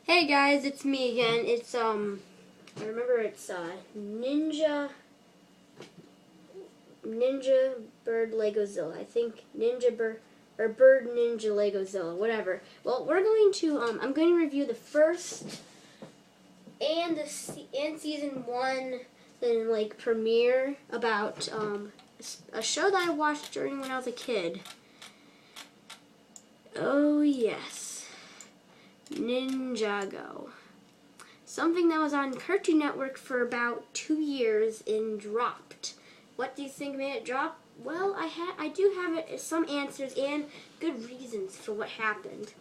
Hey guys, it's me again. It's I remember it's Ninja Bird Legozilla. I think Ninja Bird or Bird Ninja Legozilla, whatever. Well, we're going to I'm going to review the first and and season 1 then like premiere about a show that I watched during when I was a kid. Oh yes. Ninjago. Something that was on Cartoon Network for about 2 years and dropped. What do you think made it drop? Well, I do have some answers and good reasons for what happened.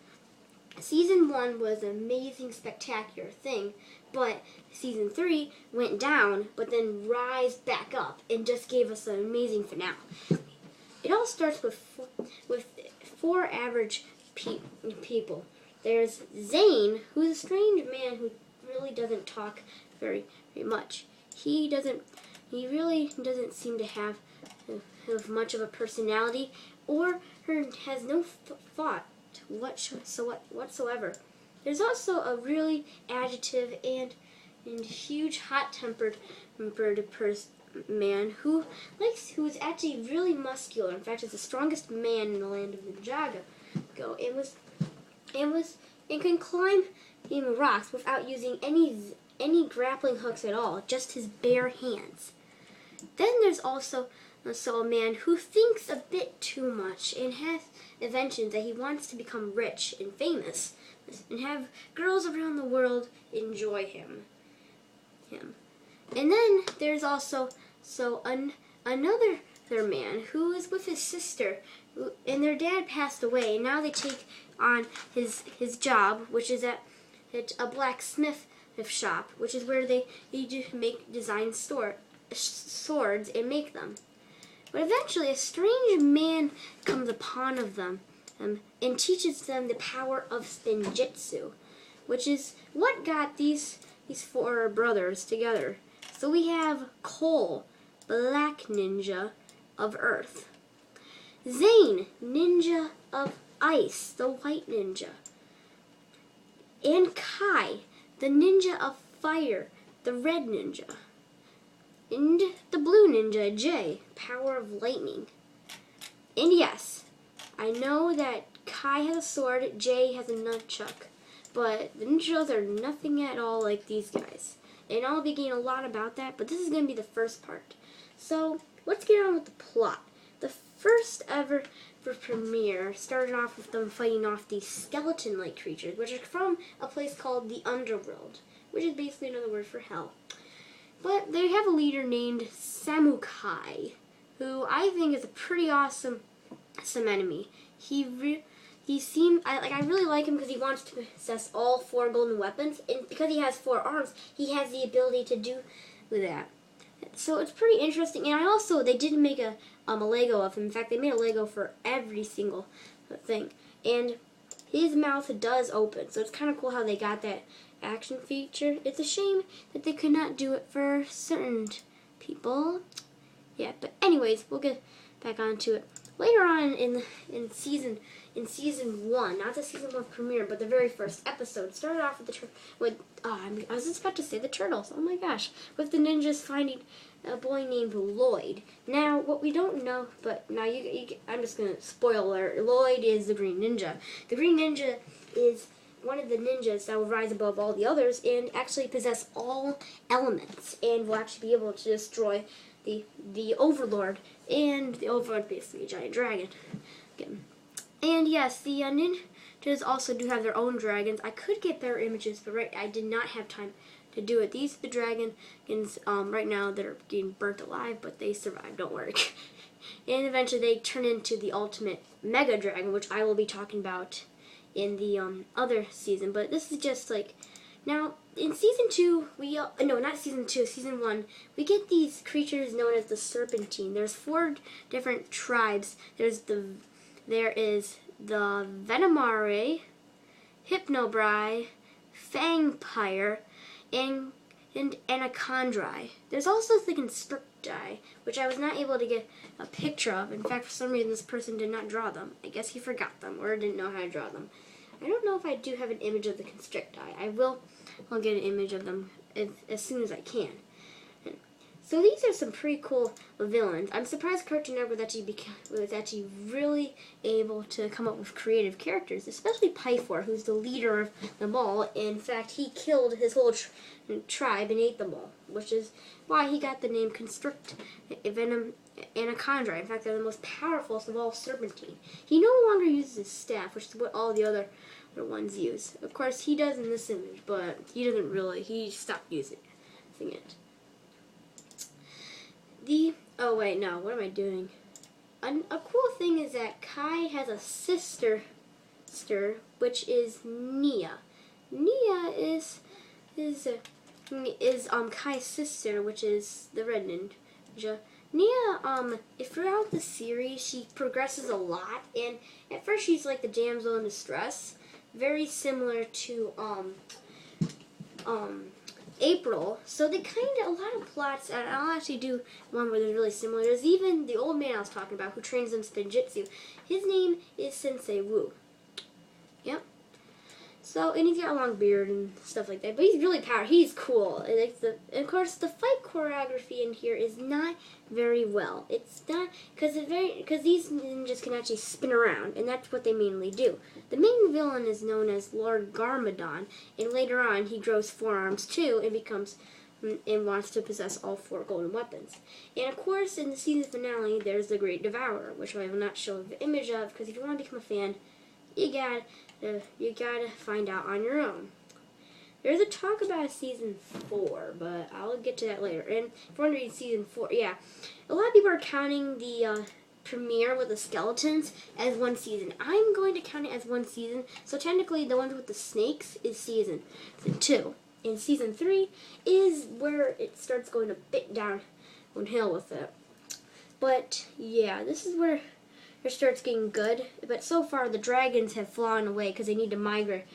Season 1 was an amazing, spectacular thing, but Season 3 went down, but then rised back up and just gave us an amazing finale. It all starts with four average people. There's Zane, who's a strange man who really doesn't talk very much. He really doesn't seem to have much of a personality or has no thought whatsoever. There's also a really agitative and huge hot-tempered man who is actually really muscular. In fact, is the strongest man in the land of Ninjago. And can climb even rocks without using any grappling hooks at all, just his bare hands. Then there's also a man who thinks a bit too much and has inventions that he wants to become rich and famous and have girls around the world enjoy him. And then there's also another man who is with his sister, and their dad passed away, and now they take on his job, which is at a blacksmith shop, which is where they design swords and make them. But eventually a strange man comes upon of them and teaches them the power of spinjitzu, which is what got these four brothers together. So we have Cole, Black Ninja of Earth; Zane, Ninja of Ice, the White Ninja; and Kai, the Ninja of Fire, the Red Ninja; and the Blue Ninja, Jay, Power of Lightning. And yes, I know that Kai has a sword, Jay has a nunchuck, but the ninjas are nothing at all like these guys. And I'll be getting a lot about that, but this is going to be the first part. So let's get on with the plot. The first ever premiere started off with them fighting off these skeleton-like creatures, which are from a place called the Underworld, which is basically another word for hell. But they have a leader named Samukai, who I think is a pretty awesome enemy. I really like him because he wants to possess all four golden weapons, and because he has 4 arms, he has the ability to do that. So it's pretty interesting, and they did make a Lego of him. In fact, they made a Lego for every single thing, and his mouth does open, so it's kind of cool how they got that action feature. It's a shame that they could not do it for certain people. Yeah, but anyways, we'll get back onto it later on in season 1, not the season 1 premiere, but the very first episode. Started off with I was just about to say the turtles. Oh my gosh, with the ninjas finding a boy named Lloyd. Now, what we don't know, but now I'm just gonna spoil alert. Lloyd is the Green Ninja. The Green Ninja is one of the ninjas that will rise above all the others and actually possess all elements and will actually be able to destroy the Overlord, and the Overlord basically a giant dragon. And yes, the ninjas also do have their own dragons. I could get better images, but I did not have time to do it. These are the dragons right now that are getting burnt alive, but they survive, don't worry. And eventually they turn into the ultimate Mega Dragon, which I will be talking about in the other season. But this is just like, now in season 2, season 1, we get these creatures known as the Serpentine. There's 4 different tribes. There is the Venomare, Hypnobrai, Fangpire, and Anacondri. There's also the Constricti, which I was not able to get a picture of. In fact, for some reason, this person did not draw them. I guess he forgot them or didn't know how to draw them. I don't know if I do have an image of the Constricti. I'll get an image of them as soon as I can. So these are some pretty cool villains. I'm surprised Cartoon Network was actually really able to come up with creative characters, especially Pyfor, who's the leader of them all. In fact, he killed his whole tribe and ate them all, which is why he got the name Constrict Venom Anaconda. In fact, they're the most powerful of all Serpentine. He no longer uses his staff, which is what all the other ones use. Of course, he does in this image, but he doesn't really. He stopped using it. Oh wait, no, what am I doing? A cool thing is that Kai has a sister, which is Nia. Nia is Kai's sister, which is the Red Ninja. Nia, throughout the series, she progresses a lot, and at first she's like the damsel in distress, very similar to April. So they a lot of plots, and I'll actually do one where they're really similar. There's even the old man I was talking about who trains them spinjitzu. His name is Sensei Wu. Yep. So, and he's got a long beard and stuff like that, but he's really powerful. He's cool. And of course, the fight choreography in here is not very well. It's not, because these ninjas can actually spin around, and that's what they mainly do. The main villain is known as Lord Garmadon, and later on he grows 4 arms too, and wants to possess all 4 golden weapons. And of course, in the season finale, there's the Great Devourer, which I will not show the image of, because if you want to become a fan, you gotta find out on your own. There's a talk about season 4, but I'll get to that later. And if you're wondering, season 4, yeah, a lot of people are counting the premiere with the skeletons as 1 season. I'm going to count it as 1 season. So technically, the ones with the snakes is season 2, and season 3 is where it starts going a bit downhill with it. But yeah, this is where it starts getting good, but so far the dragons have flown away because they need to migrate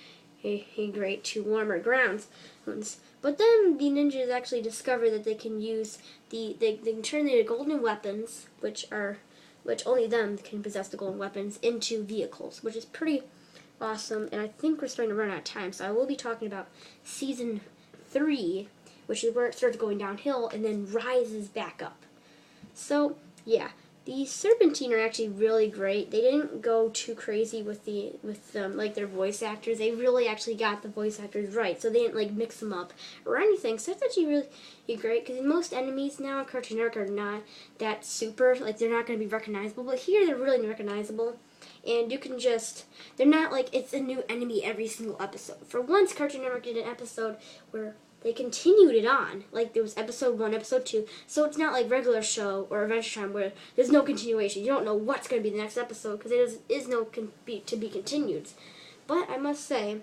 to warmer grounds. But then the ninjas actually discover that they can use they can turn the golden weapons, which only them can possess the golden weapons, into vehicles, which is pretty awesome. And I think we're starting to run out of time, so I will be talking about season 3, which is where it starts going downhill and then rises back up. So yeah. The Serpentine are actually really great. They didn't go too crazy with like their voice actors. They really actually got the voice actors right, so they didn't like mix them up or anything. So it's actually really great, because most enemies now in Cartoon Network are not that super, like they're not going to be recognizable. But here they're really recognizable, and you can they're not like it's a new enemy every single episode. For once, Cartoon Network did an episode where they continued it on. Like, there was episode 1, episode 2. So it's not like regular show or Adventure Time where there's no continuation. You don't know what's going to be the next episode because there is no to be continued. But I must say,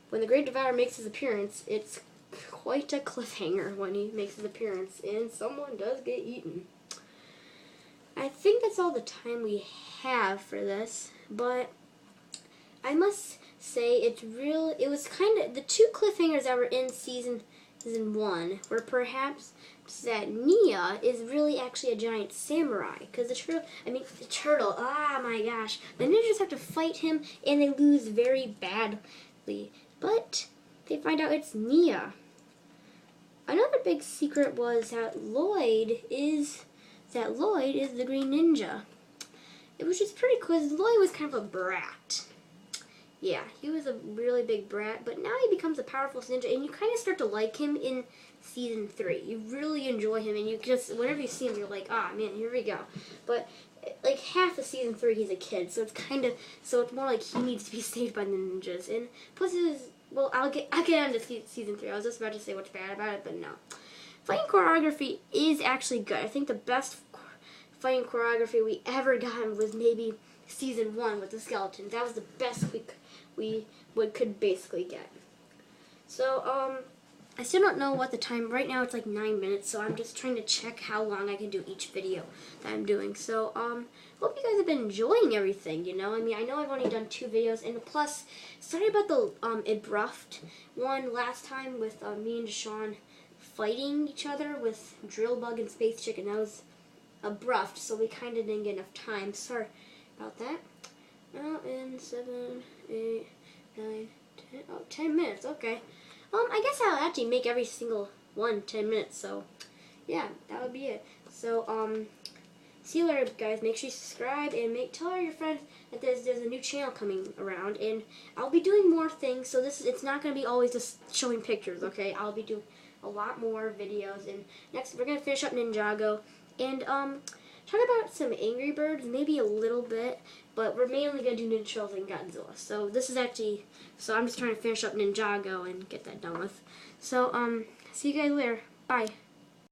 when the Great Devourer makes his appearance, it's quite a cliffhanger when he makes his appearance, and someone does get eaten. I think that's all the time we have for this, but I must say it was kind of the 2 cliffhangers that were in season 1 were perhaps that Nia is really actually a giant samurai, because the turtle, oh my gosh, the ninjas have to fight him and they lose very badly, but they find out it's Nia. Another big secret was that Lloyd is the Green Ninja. It was just pretty cool, because Lloyd was kind of a brat. Yeah, he was a really big brat, but now he becomes a powerful ninja, and you kind of start to like him in season 3. You really enjoy him, and you just, whenever you see him, you're like, ah, man, here we go. But like half of season 3, he's a kid, so it's more like he needs to be saved by the ninjas. And plus, I'll get on to season 3. I was just about to say what's bad about it, but no. Fighting choreography is actually good. I think the best fighting choreography we ever got was maybe season 1 with the skeletons. That was the best we could basically get. So, I still don't know what the time, right now it's like 9 minutes, so I'm just trying to check how long I can do each video that I'm doing. So, hope you guys have been enjoying everything, you know? I mean, I know I've only done 2 videos, and plus, sorry about the, abrupt one last time with, me and Deshaun fighting each other with Drillbug and Space Chicken. That was abrupt, so we kind of didn't get enough time. Sorry about that. Now in 7, 8, 9, 10, oh, 10 minutes, okay. I guess I'll actually make every single one 10 minutes, so yeah, that would be it. So, see you later, guys. Make sure you subscribe and tell all your friends that there's a new channel coming around, and I'll be doing more things. So it's not gonna be always just showing pictures, okay? I'll be doing a lot more videos, and next we're gonna finish up Ninjago and talk about some Angry Birds, maybe a little bit, but we're mainly gonna do Ninja Turtles and Godzilla. So I'm just trying to finish up Ninjago and get that done with. So see you guys later. Bye.